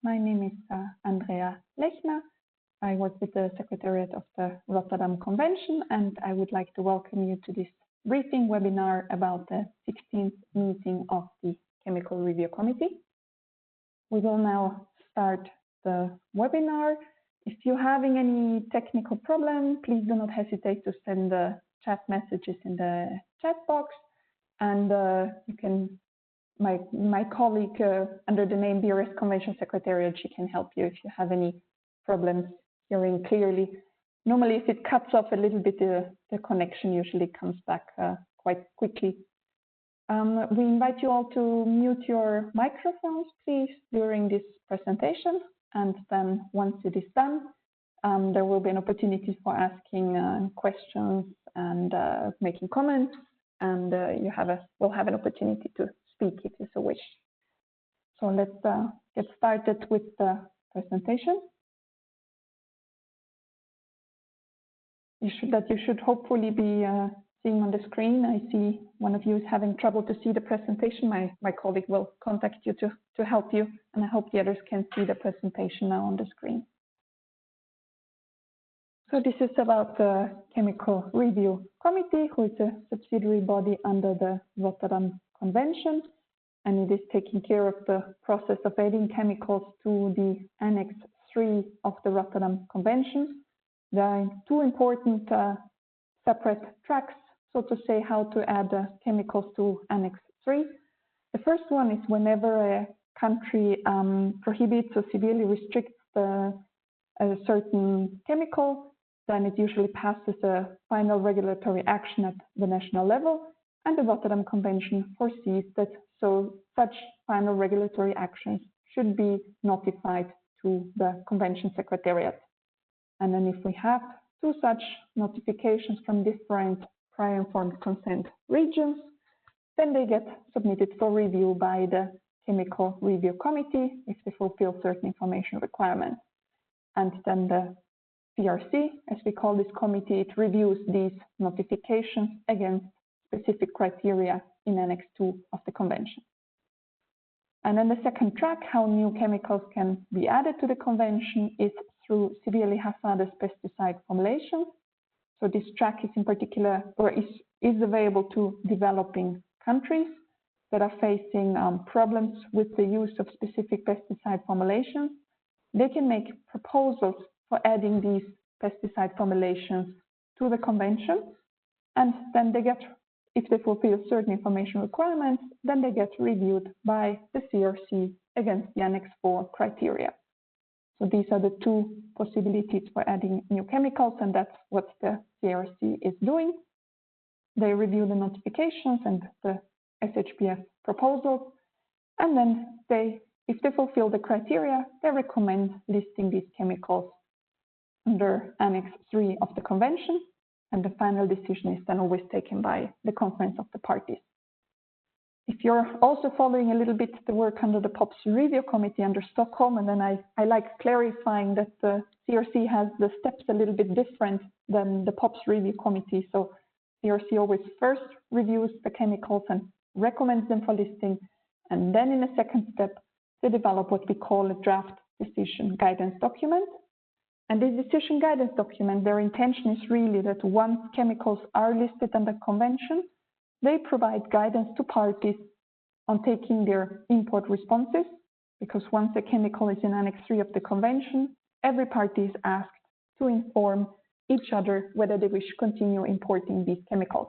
My name is Andrea Lechner. I work with the Secretariat of the Rotterdam Convention, and I would like to welcome you to this briefing webinar about the 16th meeting of the Chemical Review Committee. We will now start the webinar. If you're having any technical problem, please do not hesitate to send the chat messages in the chat box, and my colleague under the name BRS Convention Secretariat, she can help you if you have any problems hearing clearly. Normally, if it cuts off a little bit, the connection usually comes back quite quickly. We invite you all to mute your microphones, please, during this presentation. And then once it is done, there will be an opportunity for asking questions and making comments. And we'll have an opportunity to speak if you so wish. So let's get started with the presentation. You should hopefully be seeing on the screen. I see one of you is having trouble to see the presentation. My colleague will contact you to help you, and I hope the others can see the presentation now on the screen. So this is about the Chemical Review Committee, who is a subsidiary body under the Rotterdam Convention, and it is taking care of the process of adding chemicals to the Annex 3 of the Rotterdam Convention. There are two important separate tracks, so to say, how to add chemicals to Annex 3. The first one is whenever a country prohibits or severely restricts a certain chemical, then it usually passes a final regulatory action at the national level, and the Rotterdam Convention foresees that such final regulatory actions should be notified to the Convention Secretariat. And then if we have two such notifications from different prior informed consent regions, then they get submitted for review by the Chemical Review Committee if they fulfill certain information requirements. And then the CRC, as we call this committee, it reviews these notifications against specific criteria in Annex 2 of the Convention. And then the second track, how new chemicals can be added to the Convention, is through severely hazardous pesticide formulations. So this track is in particular, or is available to developing countries that are facing problems with the use of specific pesticide formulations. They can make proposals for adding these pesticide formulations to the Convention, and then they get, if they fulfill certain information requirements, then they get reviewed by the CRC against the Annex 4 criteria. So these are the two possibilities for adding new chemicals, and that's what the CRC is doing. They review the notifications and the SHPF proposals, and then if they fulfill the criteria, they recommend listing these chemicals under Annex 3 of the Convention, and the final decision is then always taken by the Conference of the Parties. If you're also following a little bit the work under the POPs Review Committee under Stockholm, and then I like clarifying that the CRC has the steps a little bit different than the POPs Review Committee. So CRC always first reviews the chemicals and recommends them for listing, and then in a second step, they develop what we call a draft decision guidance document. And this decision guidance document, their intention is really that once chemicals are listed under Convention, they provide guidance to parties on taking their import responses, because once a chemical is in Annex 3 of the Convention, every party is asked to inform each other whether they wish to continue importing these chemicals.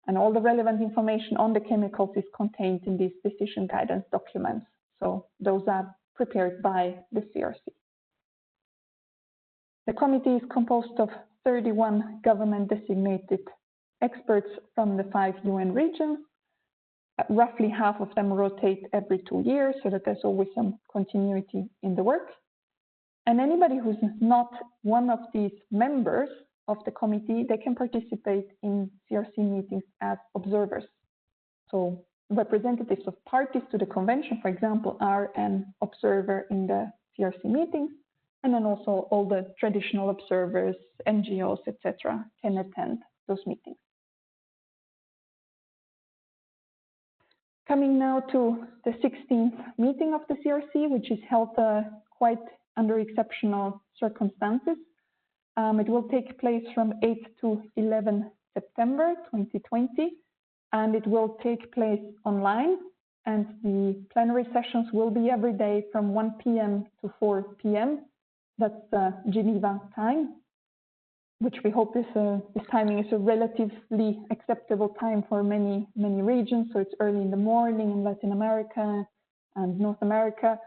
And all the relevant information on the chemicals is contained in these decision guidance documents. So those are prepared by the CRC. The committee is composed of 31 government-designated experts from the 5 UN regions. Roughly half of them rotate every 2 years, so that there's always some continuity in the work. And anybody who's not one of these members of the committee, they can participate in CRC meetings as observers. So representatives of parties to the Convention, for example, are an observer in the CRC meetings. And then also all the traditional observers, NGOs, etc., can attend those meetings. Coming now to the 16th meeting of the CRC, which is held quite under exceptional circumstances. It will take place from 8 to 11 September 2020, and it will take place online. And the plenary sessions will be every day from 1 p.m. to 4 p.m. That's Geneva time, which we hope this timing is a relatively acceptable time for many regions. So it's early in the morning in Latin America and North America,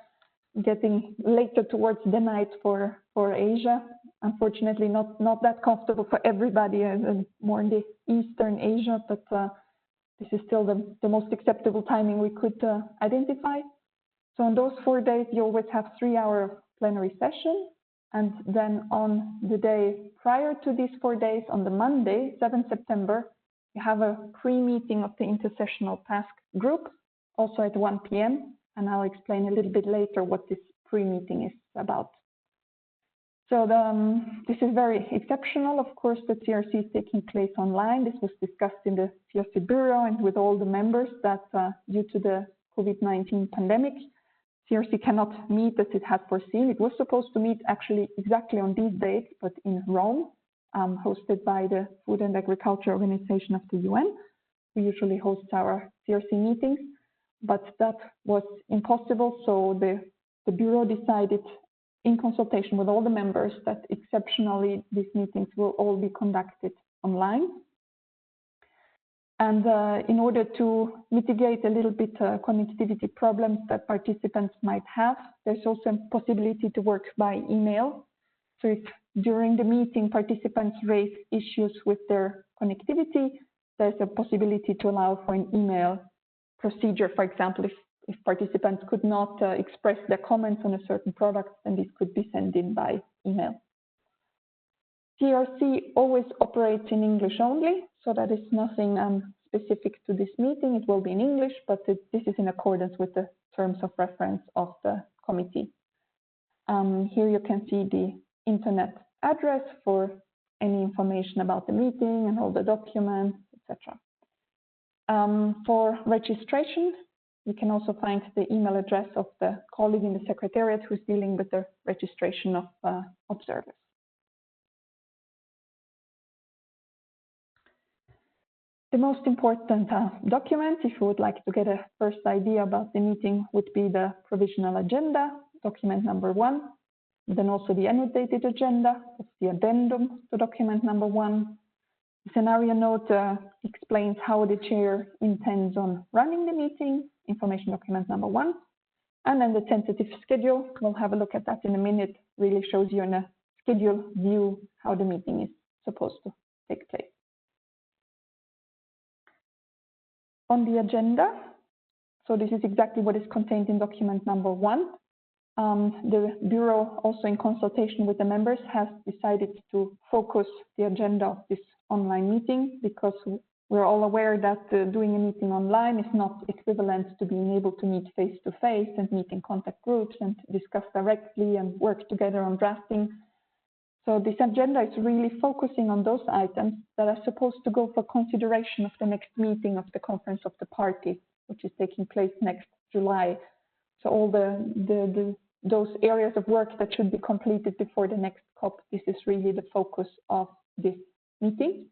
getting later towards the night for Asia. Unfortunately, not that comfortable for everybody, more in the Eastern Asia, but this is still the most acceptable timing we could identify. So on those 4 days, you always have 3-hour plenary session. And then on the day prior to these 4 days, on the Monday, 7 September, you have a pre-meeting of the intersessional task group, also at 1 p.m. And I'll explain a little bit later what this pre-meeting is about. So this is very exceptional. Of course, the CRC is taking place online. This was discussed in the CRC Bureau and with all the members that due to the COVID-19 pandemic, CRC cannot meet as it had foreseen. It was supposed to meet actually exactly on these dates, but in Rome, hosted by the Food and Agriculture Organization of the UN. We usually host our CRC meetings, but that was impossible. So the Bureau decided, in consultation with all the members, that exceptionally these meetings will all be conducted online. And in order to mitigate a little bit connectivity problems that participants might have, there's also a possibility to work by email. So if during the meeting participants raise issues with their connectivity, there's a possibility to allow for an email procedure. For example, if participants could not express their comments on a certain product, then this could be sent in by email. CRC always operates in English only, so that is nothing specific to this meeting. It will be in English, but this is in accordance with the terms of reference of the committee. Here you can see the internet address for any information about the meeting and all the documents, etc. For registration, you can also find the email address of the colleague in the Secretariat who's dealing with the registration of observers. The most important document, if you would like to get a first idea about the meeting, would be the provisional agenda, document number 1. Then also the annotated agenda, that's the addendum to document number 1. The scenario note explains how the chair intends on running the meeting, information document number 1. And then the tentative schedule, we'll have a look at that in a minute, really shows you in a schedule view how the meeting is supposed to take place. On the agenda, so this is exactly what is contained in document number 1. The Bureau, also in consultation with the members, has decided to focus the agenda of this online meeting because we're all aware that doing a meeting online is not equivalent to being able to meet face-to-face and meet in contact groups and discuss directly and work together on drafting. So this agenda is really focusing on those items that are supposed to go for consideration of the next meeting of the Conference of the Parties, which is taking place next July. So all those areas of work that should be completed before the next COP, this is really the focus of this meeting.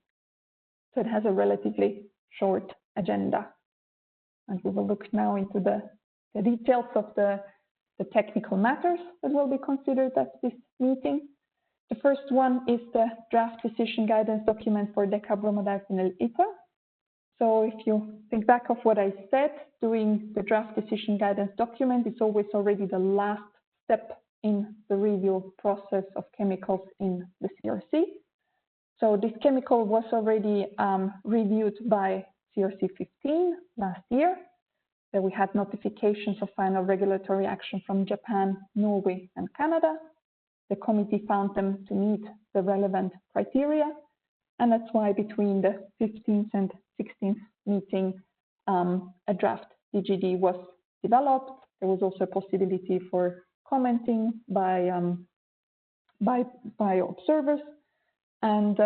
So it has a relatively short agenda. And we will look now into the details of the technical matters that will be considered at this meeting. The first one is the draft decision guidance document for decarbromodarfinil ether. So if you think back of what I said, doing the draft decision guidance document is always already the last step in the review process of chemicals in the CRC. So this chemical was already reviewed by CRC 15 last year. Then we had notifications of final regulatory action from Japan, Norway, and Canada. The committee found them to meet the relevant criteria, and that's why between the 15th and 16th meeting, a draft DGD was developed. There was also a possibility for commenting by observers, and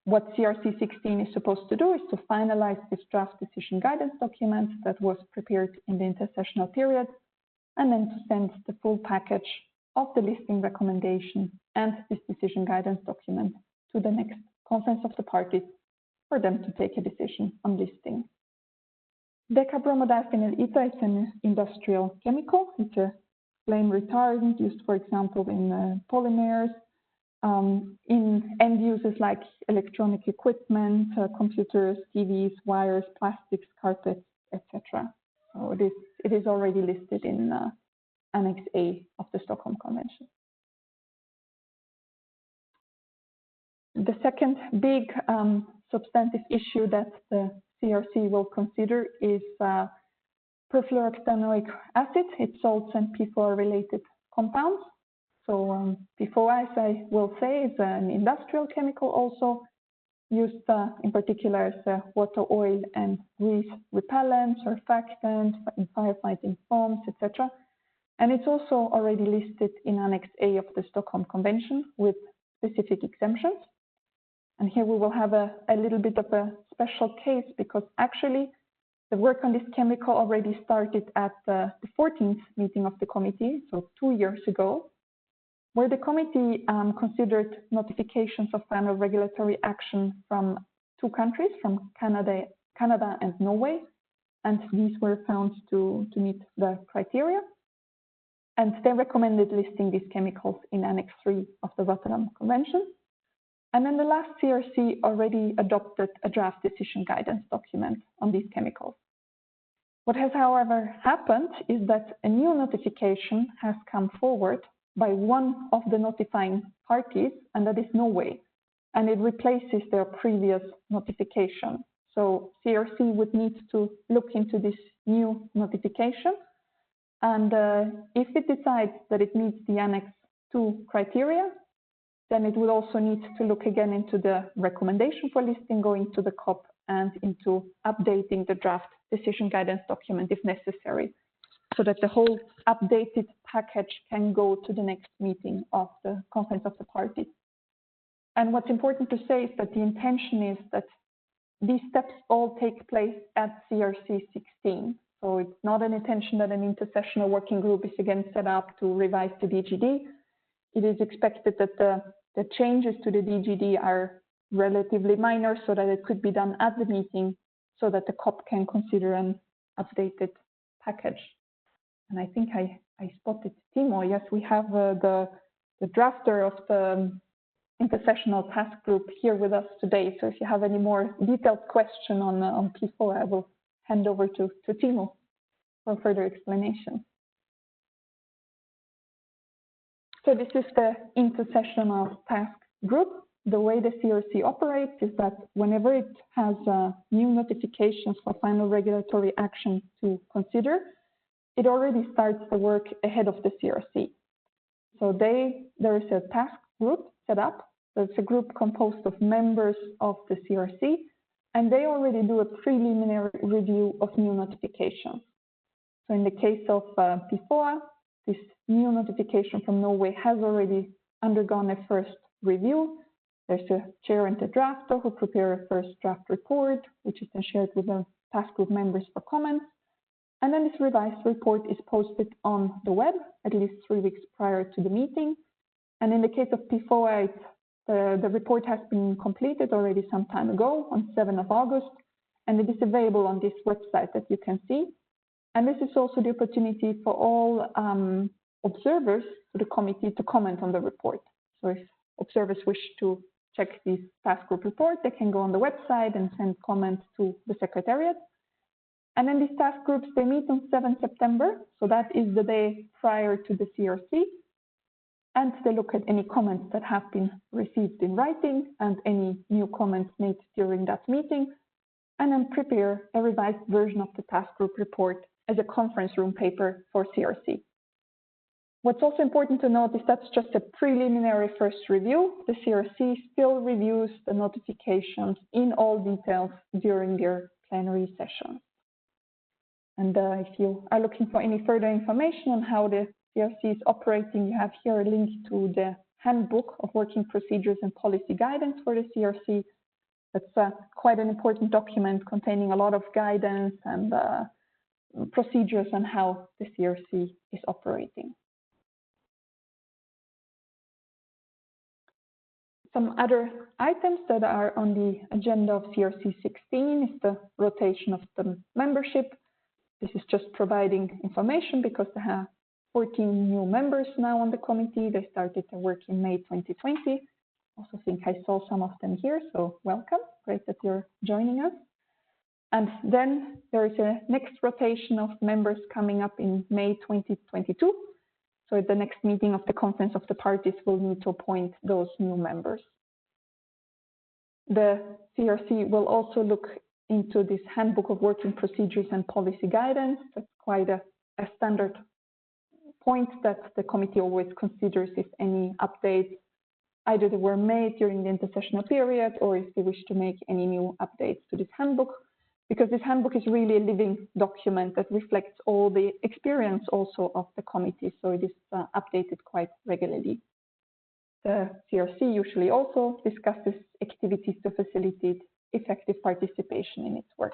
what CRC 16 is supposed to do is to finalize this draft decision guidance document that was prepared in the intersessional period, and then to send the full package of the listing recommendation and this decision guidance document to the next conference of the parties for them to take a decision on listing. Decabromodiphenyl ether is an industrial chemical. It's a flame retardant used, for example, in polymers, in end uses like electronic equipment, computers, TVs, wires, plastics, carpets, etc. So it is already listed in Annex A of the Stockholm Convention. The second big substantive issue that the CRC will consider is perfluorooctanoic acid. It's salts and PFOA-related compounds. So PFOA, as I will say, is an industrial chemical also used in particular as a water, oil, and grease repellent, surfactant, in firefighting foams, etc. And it's also already listed in Annex A of the Stockholm Convention with specific exemptions. And here we will have a little bit of a special case because actually the work on this chemical already started at the 14th meeting of the committee, so 2 years ago, where the committee considered notifications of final regulatory action from 2 countries, from Canada and Norway, and these were found to meet the criteria. And they recommended listing these chemicals in Annex 3 of the Rotterdam Convention. And then the last CRC already adopted a draft decision guidance document on these chemicals. What has, however, happened is that a new notification has come forward by one of the notifying parties, and that is Norway, and it replaces their previous notification. So CRC would need to look into this new notification, and if it decides that it meets the Annex 2 criteria, then it will also need to look again into the recommendation for listing going to the COP and into updating the draft decision guidance document if necessary, so that the whole updated package can go to the next meeting of the Conference of the Parties. And what's important to say is that the intention is that these steps all take place at CRC 16. So it's not an intention that an intersessional working group is again set up to revise the DGD. It is expected that the changes to the DGD are relatively minor so that it could be done at the meeting so that the COP can consider an updated package. And I think I spotted Timo. Yes, we have the drafter of the intersessional task group here with us today. So if you have any more detailed question on PFOA, I will hand over to Timo for further explanation. So this is the intersessional task group. The way the CRC operates is that whenever it has new notifications for final regulatory action to consider, it already starts the work ahead of the CRC. So there is a task group set up. So it's a group composed of members of the CRC, and they already do a preliminary review of new notifications. So in the case of PFOA, this new notification from Norway has already undergone a first review. There's a chair and a drafter who prepare a first draft report, which is then shared with the task group members for comments. And then this revised report is posted on the web at least 3 weeks prior to the meeting. And in the case of PFOA, the report has been completed already some time ago on 7th of August, and it is available on this website that you can see. And this is also the opportunity for all observers to the committee to comment on the report. So if observers wish to check this task group report, they can go on the website and send comments to the Secretariat. And then these task groups, they meet on 7th September, so that is the day prior to the CRC. And they look at any comments that have been received in writing and any new comments made during that meeting, and then prepare a revised version of the task group report as a conference room paper for CRC. What's also important to note is that's just a preliminary first review. The CRC still reviews the notifications in all details during their plenary session. And if you are looking for any further information on how the CRC is operating, you have here a link to the Handbook of Working Procedures and Policy Guidance for the CRC, That's quite an important document containing a lot of guidance and procedures on how the CRC is operating. Some other items that are on the agenda of CRC 16 is the rotation of the membership. This is just providing information because they have 14 new members now on the committee. They started their work in May 2020. Also think I saw some of them here, so welcome. Great that you're joining us. And then there is a next rotation of members coming up in May 2022. So at the next meeting of the Conference of the Parties, we'll need to appoint those new members. The CRC will also look into this Handbook of Working Procedures and Policy Guidance. That's quite a standard point that the committee always considers if any updates either they were made during the intersessional period or if they wish to make any new updates to this handbook, because this handbook is really a living document that reflects all the experience also of the committee, so it is updated quite regularly. The CRC usually also discusses activities to facilitate effective participation in its work.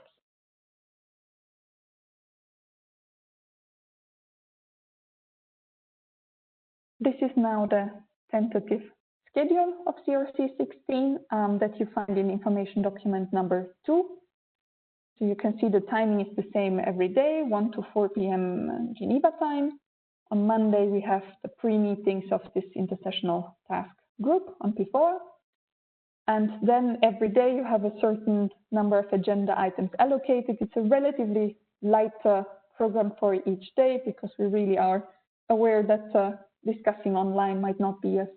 This is now the tentative schedule of CRC 16 that you find in information document number 2. So you can see the timing is the same every day, 1 to 4 p.m. Geneva time. On Monday, we have the pre-meetings of this intersessional task group on P4. And then every day you have a certain number of agenda items allocated. It's a relatively light program for each day because we really are aware that discussing online might not be as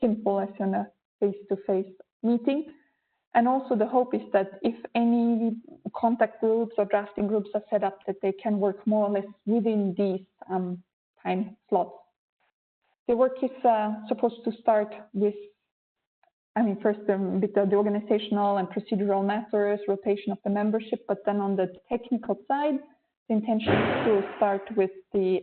simple as in a face-to-face meeting. And also the hope is that if any contact groups or drafting groups are set up, that they can work more or less within these time slots. The work is supposed to start with, first with the organizational and procedural matters, rotation of the membership, but then on the technical side, the intention is to start with the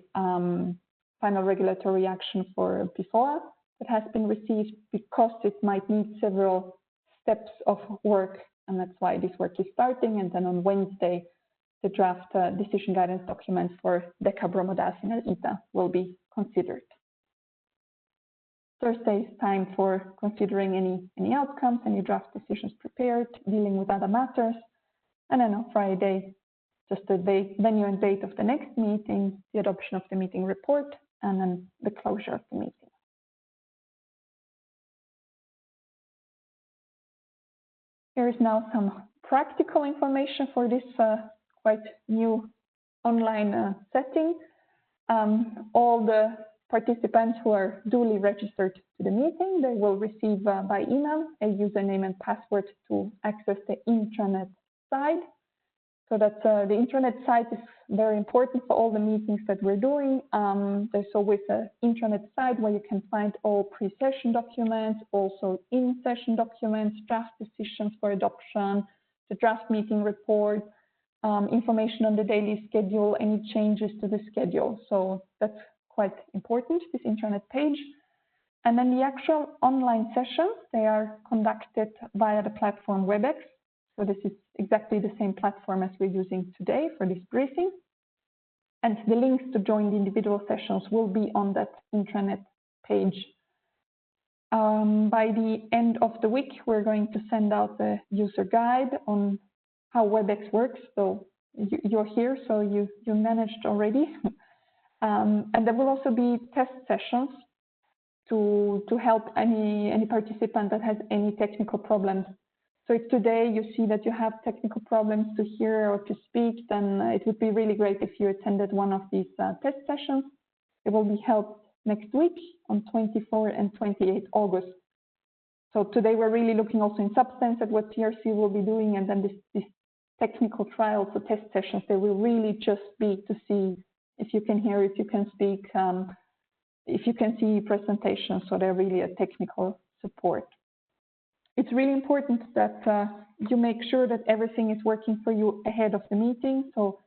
final regulatory action for P4 that has been received, because it might need several steps of work, and that's why this work is starting. And then on Wednesday, the draft decision guidance document for decabromidacin and ETA will be considered. Thursday is time for considering any outcomes, any draft decisions prepared, dealing with other matters. And then on Friday, just the venue and date of the next meeting, the adoption of the meeting report, and then the closure of the meeting. Here is now some practical information for this quite new online setting. All the participants who are duly registered to the meeting, they will receive by email a username and password to access the intranet site. So that the intranet site is very important for all the meetings that we're doing. There's always an intranet site where you can find all pre-session documents, also in-session documents, draft decisions for adoption, the draft meeting report, information on the daily schedule, any changes to the schedule. So that's quite important, this intranet page. And then the actual online sessions, they are conducted via the platform WebEx. So this is exactly the same platform as we're using today for this briefing. And the links to join the individual sessions will be on that intranet page. By the end of the week, we're going to send out the user guide on how WebEx works. So you're here, so you managed already. And there will also be test sessions to help any participant that has any technical problems. So if today you see that you have technical problems to hear or to speak, then it would be really great if you attended one of these test sessions. It will be held next week on 24 and 28 August. So today we're really looking also in substance at what CRC will be doing, and then these technical trials, the test sessions, they will really just be to see if you can hear, if you can speak, if you can see presentations, so they're really a technical support. It's really important that you make sure that everything is working for you ahead of the meeting, so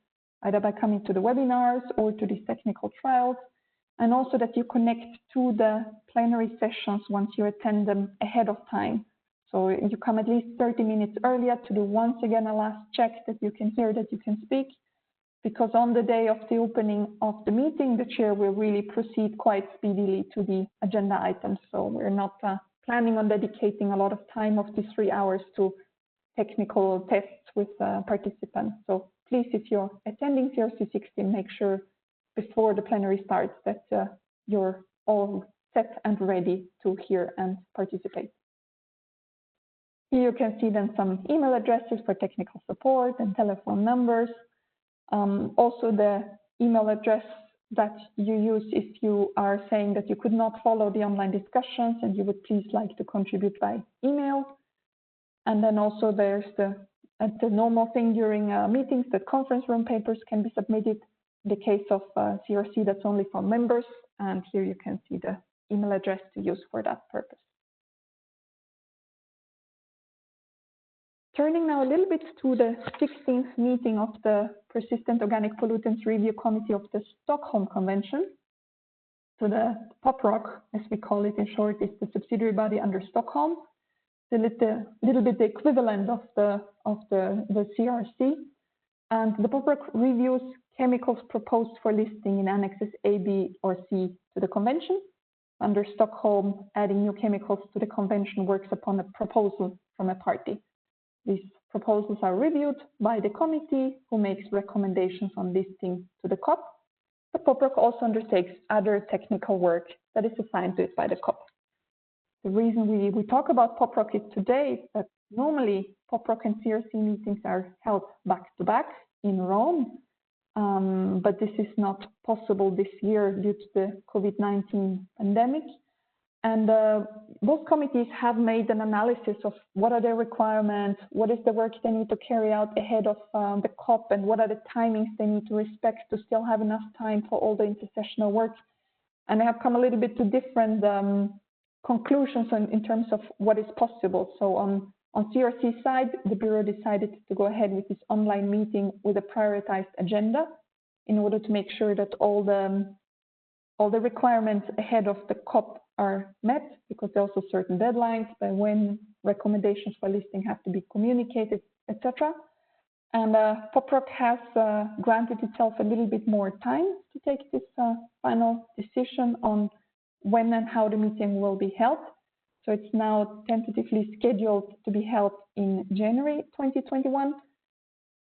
either by coming to the webinars or to these technical trials, and also that you connect to the plenary sessions once you attend them ahead of time, So you come at least 30 minutes earlier to do once again a last check that you can hear, that you can speak, because on the day of the opening of the meeting, the chair will really proceed quite speedily to the agenda items. So we're not planning on dedicating a lot of time of these 3 hours to technical tests with participants. So please, if you're attending CRC 16, make sure before the plenary starts that you're all set and ready to hear and participate. Here you can see then some email addresses for technical support and telephone numbers. Also the email address that you use if you are saying that you could not follow the online discussions and you would please like to contribute by email. And then also there's the normal thing during meetings that conference room papers can be submitted. In the case of CRC, that's only for members. And here you can see the email address to use for that purpose. Turning now a little bit to the 16th meeting of the Persistent Organic Pollutants Review Committee of the Stockholm Convention. So the POPROC, as we call it in short, is the subsidiary body under Stockholm. It's a little bit the equivalent of the CRC. And the POPROC reviews chemicals proposed for listing in annexes A, B, or C to the convention. Under Stockholm, adding new chemicals to the convention works upon a proposal from a party. These proposals are reviewed by the committee, who makes recommendations on listing to the COP. The POPROC also undertakes other technical work that is assigned to it by the COP. The reason we talk about POPROC is today that normally POPROC and CRC meetings are held back-to-back in Rome, but this is not possible this year due to the COVID-19 pandemic. And both committees have made an analysis of what are their requirements, what is the work they need to carry out ahead of the COP, and what are the timings they need to respect to still have enough time for all the intersessional work. And they have come a little bit to different conclusions in terms of what is possible. So on CRC side, the Bureau decided to go ahead with this online meeting with a prioritized agenda in order to make sure that all the requirements ahead of the COP are met, because there are also certain deadlines by when recommendations for listing have to be communicated, etc. And POPROC has granted itself a little bit more time to take this final decision on when and how the meeting will be held. So it's now tentatively scheduled to be held in January 2021.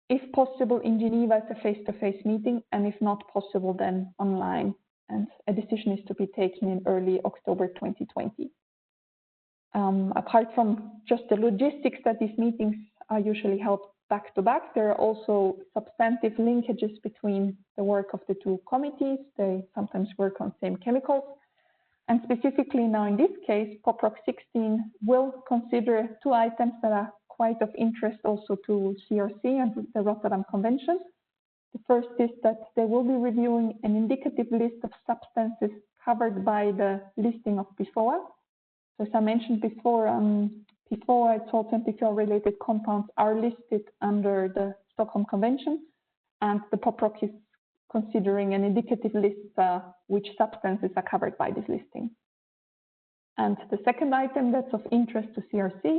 If possible, in Geneva as a face-to-face meeting, and if not possible, then online. And a decision is to be taken in early October 2020. Apart from just the logistics that these meetings are usually held back-to-back, there are also substantive linkages between the work of the two committees. They sometimes work on same chemicals. And specifically now in this case, POPROC 16 will consider two items that are quite of interest also to CRC and the Rotterdam Convention. The first is that they will be reviewing an indicative list of substances covered by the listing of PFOA. So as I mentioned before, PFOA, salt and PFOA-related compounds are listed under the Stockholm Convention, and the POPROC is considering an indicative list which substances are covered by this listing. And the second item that's of interest to CRC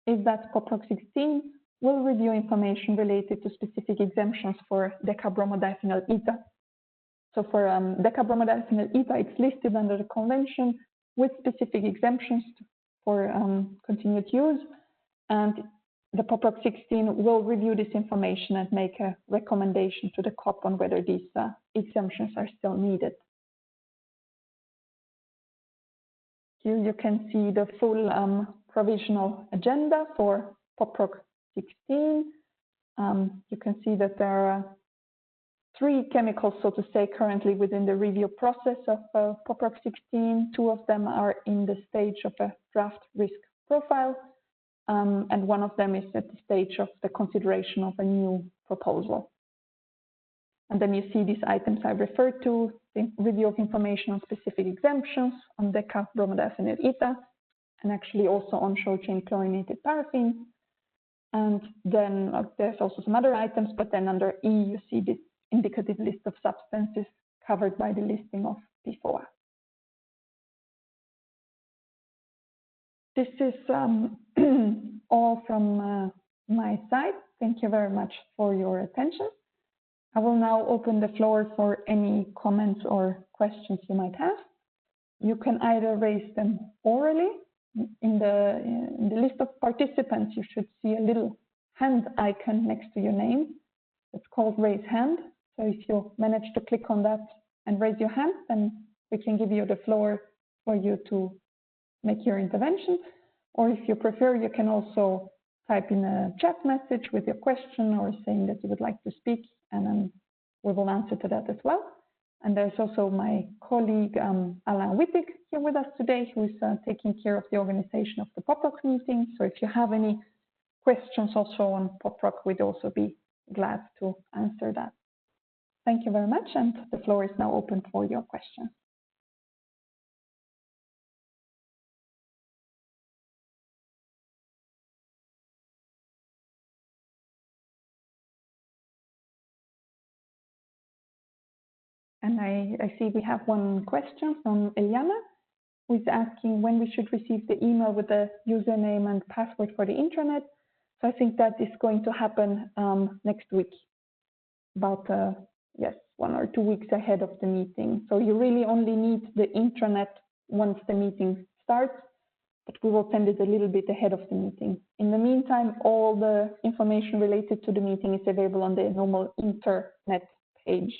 is that POPROC 16 will review information related to specific exemptions for decabromodiphenyl ether. So for decabromodiphenyl ether, it's listed under the convention with specific exemptions for continued use. And the POPROC 16 will review this information and make a recommendation to the COP on whether these exemptions are still needed. Here you can see the full provisional agenda for POPROC 16. You can see that there are 3 chemicals, so to say, currently within the review process of POPROC 16. 2 of them are in the stage of a draft risk profile, and 1 of them is at the stage of the consideration of a new proposal. And then you see these items I referred to, the review of information on specific exemptions, on decabromodiphenyl ether, and actually also on short-chain chlorinated paraffin. And then there's also some other items, but then under E, you see this indicative list of substances covered by the listing of PFOA. this is all from my side. Thank you very much for your attention. I will now open the floor for any comments or questions you might have. You can either raise them orally. In the list of participants, you should see a little hand icon next to your name. It's called raise hand. So if you manage to click on that and raise your hand, then we can give you the floor for you to make your intervention. Or if you prefer, you can also type in a chat message with your question or saying that you would like to speak, and then we will answer to that as well. And there's also my colleague Alain Wittig here with us today, who is taking care of the organization of the POPROC meeting. So if you have any questions also on POPROC, we'd also be glad to answer that. Thank you very much, and the floor is now open for your questions. And I see we have one question from Eliana, who is asking when we should receive the email with the username and password for the intranet. So I think that is going to happen next week, about 1 or 2 weeks ahead of the meeting. So you really only need the intranet once the meeting starts, but we will send it a little bit ahead of the meeting. In the meantime, all the information related to the meeting is available on the normal internet page.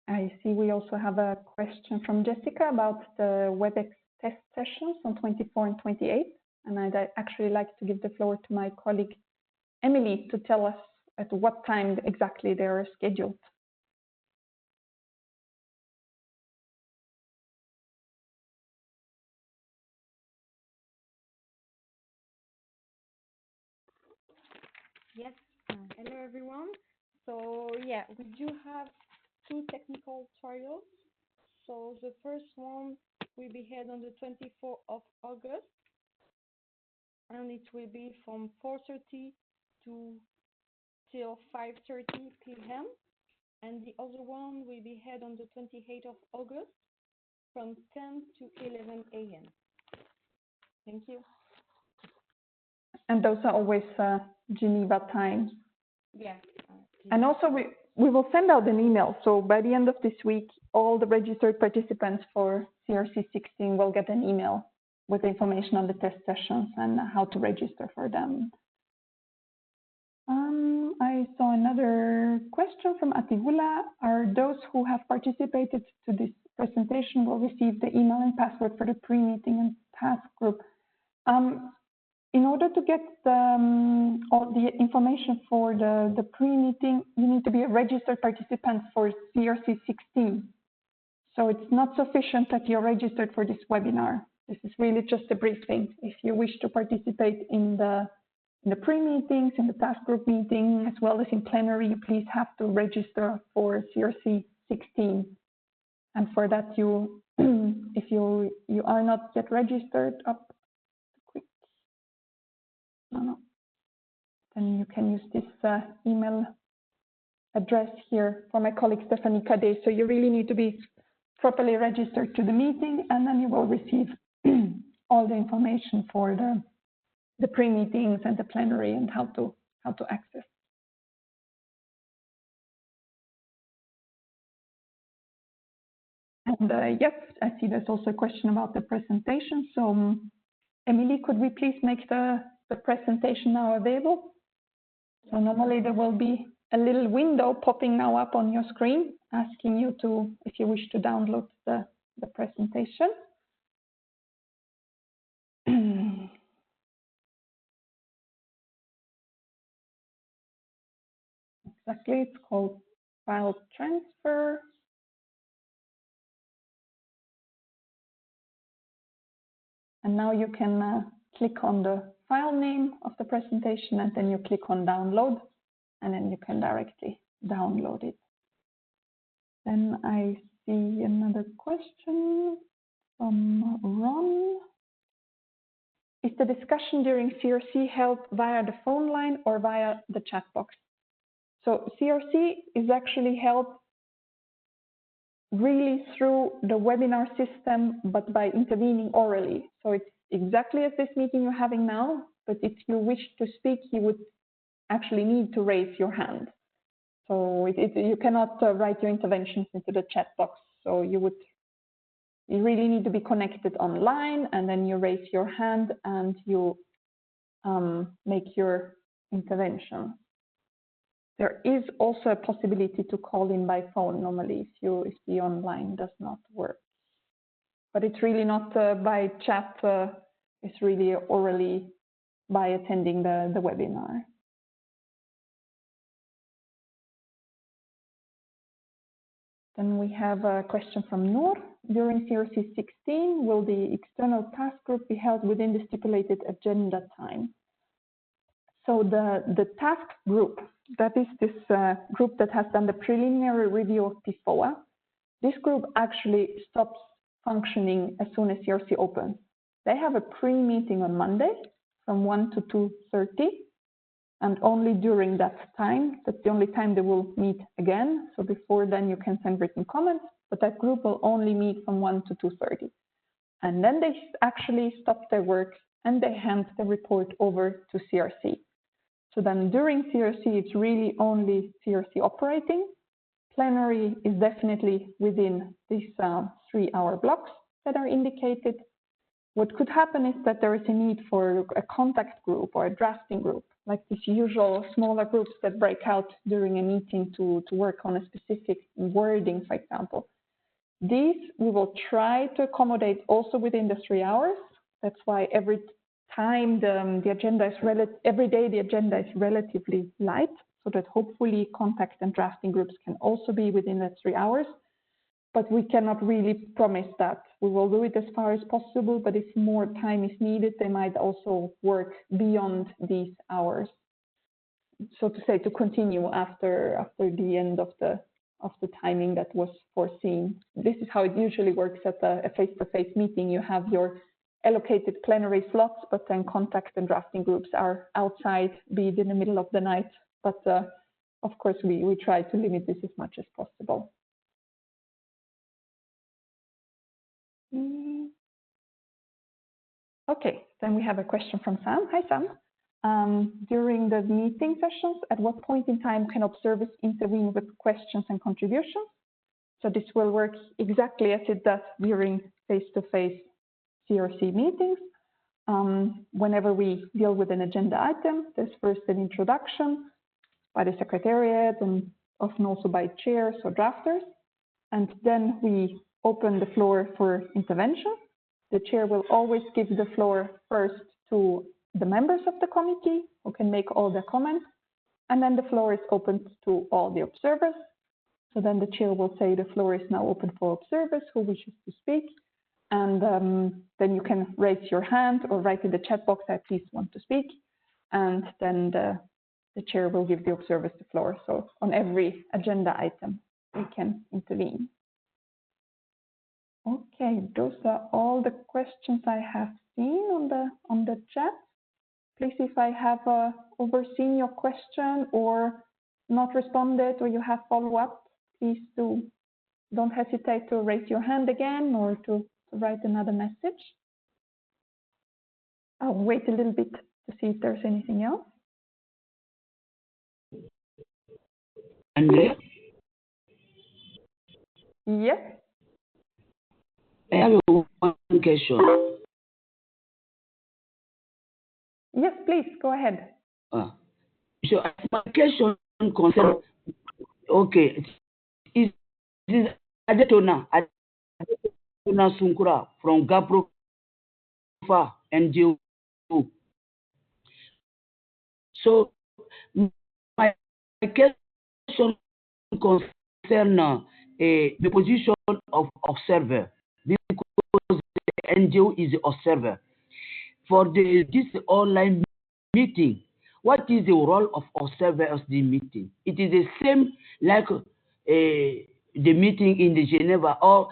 I see we also have a question from Jessica about the WebEx test sessions on 24 and 28. And I'd actually like to give the floor to my colleague, Emily, to tell us at what time exactly they are scheduled. Yes, hello everyone. So yeah, we do have 2 technical trials. So the first one will be held on the 24th of August, and it will be from 4:30 to till 5:30 p.m. And the other one will be held on the 28th of August from 10 to 11 a.m. Thank you. And those are always Geneva times. Yeah. And also we will send out an email. So by the end of this week, all the registered participants for CRC 16 will get an email with information on the test sessions and how to register for them. I saw another question from Atigula. Are those who have participated to this presentation will receive the email and password for the pre-meeting and task group? In order to get all the information for the pre-meeting, you need to be a registered participant for CRC 16. So it's not sufficient that you're registered for this webinar. This is really just a briefing. If you wish to participate in the pre-meetings, in the task group meeting, as well as in plenary, you please have to register for CRC 16. And for that, if you are not yet registered, then you can use this email address here for my colleague Stephanie Cadet. So you really need to be properly registered to the meeting, and then you will receive all the information for the pre-meetings and the plenary and how to access. And yes, I see there's also a question about the presentation. So Emily, could we please make the presentation now available? So normally there will be a little window popping now up on your screen, asking you to, if you wish to download the presentation. Exactly, it's called file transfer. And now you can click on the file name of the presentation, and then you click on download, and then you can directly download it. Then I see another question from Ron. Is the discussion during CRC held via the phone line or via the chat box? So CRC is actually held really through the webinar system, but by intervening orally. So it's exactly as this meeting you're having now, but if you wish to speak, you would actually need to raise your hand. So you cannot write your interventions into the chat box. So you really need to be connected online, and then you raise your hand and you make your intervention. There is also a possibility to call in by phone normally if the online does not work. But it's really not by chat, it's really orally by attending the webinar. Then we have a question from Noor. During CRC 16, will the external task group be held within the stipulated agenda time? So the task group, that is this group that has done the preliminary review of PFOA, this group actually stops functioning as soon as CRC opens. They have a pre-meeting on Monday from 1 to 2:30, and only during that time, that's the only time they will meet again. So before then you can send written comments, but that group will only meet from 1 to 2:30. And then they actually stop their work and they hand the report over to CRC. So then during CRC, it's really only CRC operating. Plenary is definitely within these 3-hour blocks that are indicated. What could happen is that there is a need for a contact group or a drafting group, like these usual smaller groups that break out during a meeting to work on a specific wording, for example. These we will try to accommodate also within the 3 hours. That's why every time the agenda is every day the agenda is relatively light, so that hopefully contact and drafting groups can also be within the 3 hours. But we cannot really promise that. We will do it as far as possible, but if more time is needed, they might also work beyond these hours. So to say, to continue after the end of the timing that was foreseen. This is how it usually works at a face-to-face meeting. You have your allocated plenary slots, but then contact and drafting groups are outside, be it in the middle of the night. But of course, we try to limit this as much as possible. Okay, then we have a question from Sam. Hi, Sam. During the meeting sessions, at what point in time can observers intervene with questions and contributions? So this will work exactly as it does during face-to-face CRC meetings. Whenever we deal with an agenda item, there's first an introduction by the secretariat and often also by chairs or drafters. And then we open the floor for intervention. The chair will always give the floor first to the members of the committee who can make all their comments. And then the floor is open to all the observers. So then the chair will say the floor is now open for observers who wishes to speak. And then you can raise your hand or write in the chat box, I please want to speak. And then the chair will give the observers the floor. So on every agenda item, we can intervene. Okay, those are all the questions I have seen on the chat. Please, if I have overseen your question or not responded, or you have follow-up, please don't hesitate to raise your hand again or to write another message. I'll wait a little bit to see if there's anything else. Andrea? Yes. I have one question. Yes, please, go ahead. So my question concern. Okay, is Adetona Sunkura from Gaprofa NGO. So my question concern the position of observer because the NGO is the observer for this online meeting. What is the role of observer of the meeting? It is the same like the meeting in the Geneva, or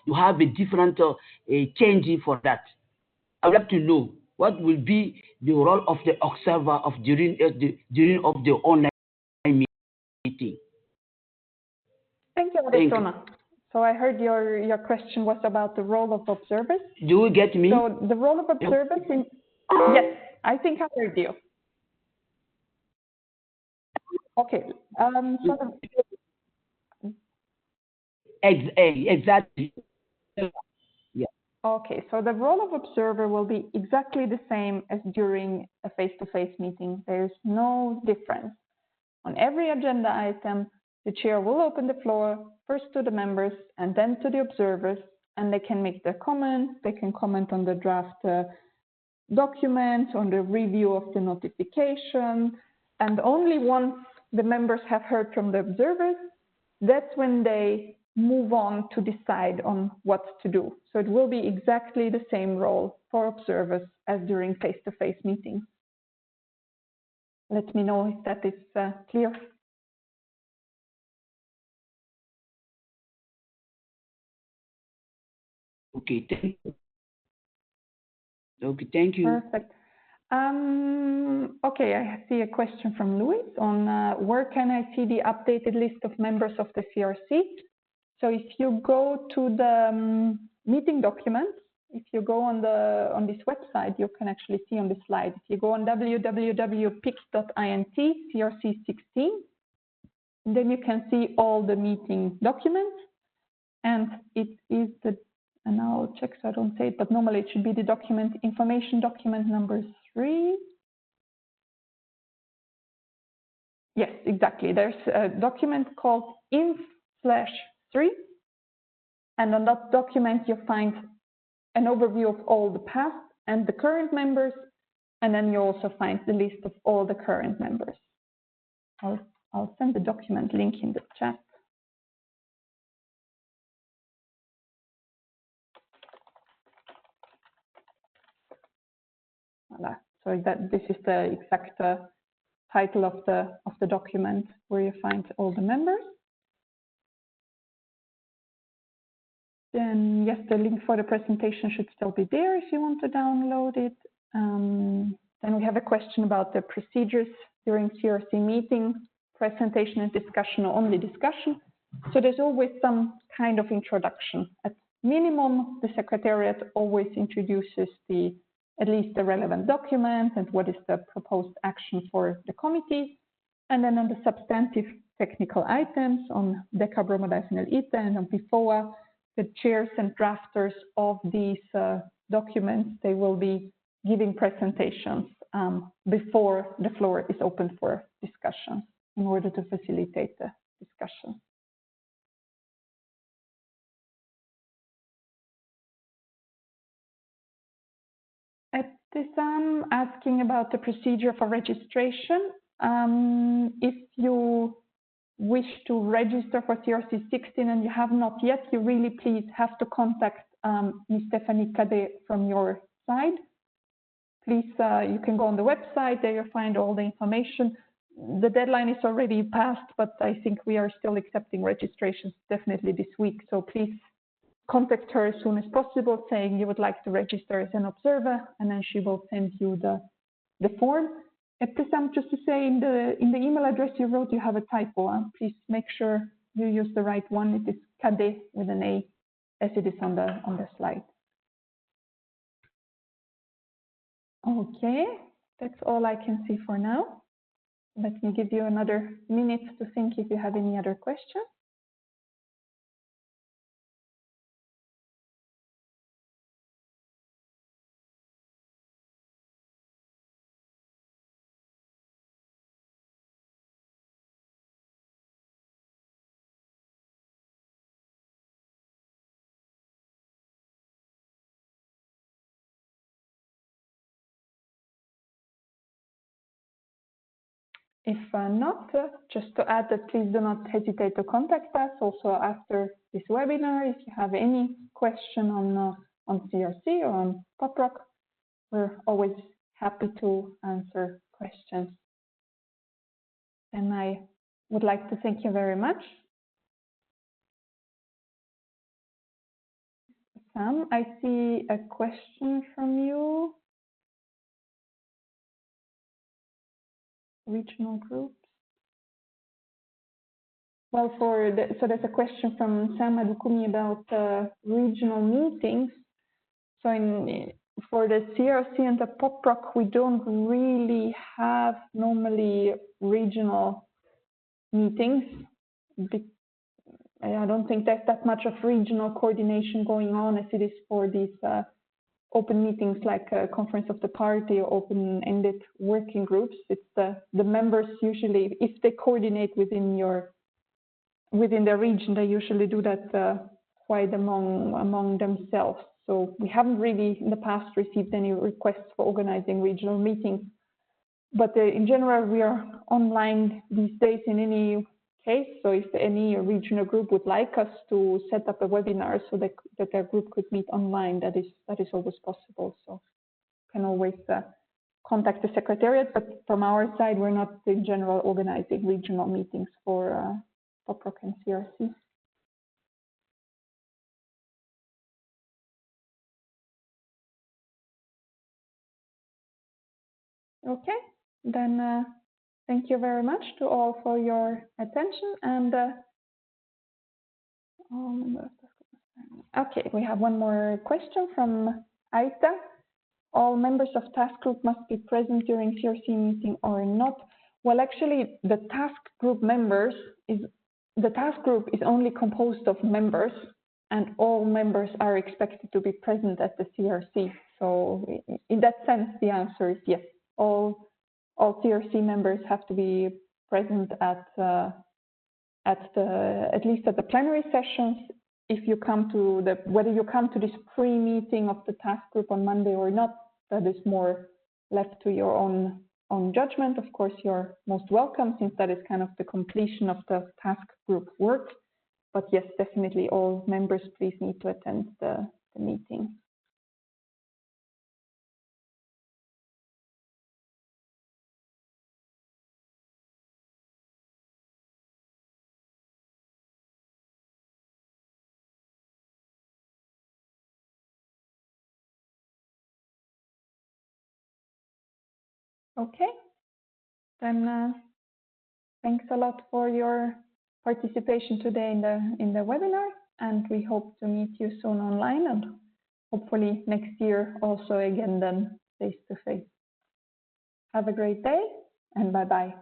you have a different change for that. I would like to know what will be the role of the observer of during of the online meeting. Thank you, Adetona. So I heard your question was about the role of observers. Do you get me? So the role of observers in yes, I think I heard you. Okay. Exactly. Yeah. Okay, so the role of observer will be exactly the same as during a face-to-face meeting. There's no difference. On every agenda item, the chair will open the floor first to the members and then to the observers, and they can make their comments. They can comment on the draft document, on the review of the notification, and only once the members have heard from the observers, that's when they move on to decide on what to do. So it will be exactly the same role for observers as during face-to-face meetings. Let me know if that is clear. Okay, thank you. Okay, thank you. Perfect. Okay, I see a question from Louis on where can I see the updated list of members of the CRC? So if you go to the meeting documents, if you go on this website, you can actually see on the slide. If you go on www.pic.int CRC16, then you can see all the meeting documents, and it is the, and I'll check so I don't say it, but normally it should be the document, information document number 3. Yes, exactly. There's a document called inf/3, and on that document you find an overview of all the past and the current members, and then you also find the list of all the current members. I'll send the document link in the chat. Voilà. So this is the exact title of the document where you find all the members. Then yes, the link for the presentation should still be there if you want to download it. Then we have a question about the procedures during CRC meeting, presentation and discussion, or only discussion. So there's always some kind of introduction. At minimum, the Secretariat always introduces at least the relevant document and what is the proposed action for the committee. And then on the substantive technical items on decabromodiphenol ether and on PFOA, the chairs and drafters of these documents, they will be giving presentations before the floor is open for discussion in order to facilitate the discussion. Etisam asking about the procedure for registration. If you wish to register for CRC 16 and you have not yet, you really please have to contact Ms. Stephanie Cadet from your side. Please, you can go on the website, there you'll find all the information. The deadline is already passed, but I think we are still accepting registrations definitely this week. So please contact her as soon as possible saying you would like to register as an observer, and then she will send you the form. Etisam, just to say, in the email address you wrote, you have a typo. Please make sure you use the right one. It is Cadet with an A, as it is on the slide. Okay, that's all I can see for now. Let me give you another minute to think if you have any other questions. If not, just to add that please do not hesitate to contact us also after this webinar. If you have any question on CRC or on PopRock, we're always happy to answer questions. And I would like to thank you very much. Sam, I see a question from you. Regional groups. Well, so there's a question from Sam Adukumi about regional meetings. So for the CRC and the PopRock, we don't really have normally regional meetings. I don't think there's that much of regional coordination going on as it is for these open meetings like a conference of the party or open-ended working groups. It's the members usually, if they coordinate within the region, they usually do that quite among themselves. So we haven't really in the past received any requests for organizing regional meetings. But in general, we are online these days in any case. So if any regional group would like us to set up a webinar so that their group could meet online, that is always possible. So you can always contact the Secretariat. But from our side, we're not in general organizing regional meetings for PopRock and CRC. Okay, then thank you very much to all for your attention. And okay, we have one more question from Aita. All members of task group must be present during CRC meeting or not? Well, actually, the task group is only composed of members, and all members are expected to be present at the CRC. So in that sense, the answer is yes. All CRC members have to be present at least at the plenary sessions. If you come to whether you come to this pre-meeting of the task group on Monday or not, that is more left to your own judgment. Of course, you're most welcome since that is kind of the completion of the task group work. But yes, definitely all members please need to attend the meeting. Okay, then thanks a lot for your participation today in the webinar, and we hope to meet you soon online and hopefully next year also again then face to face. Have a great day and bye-bye.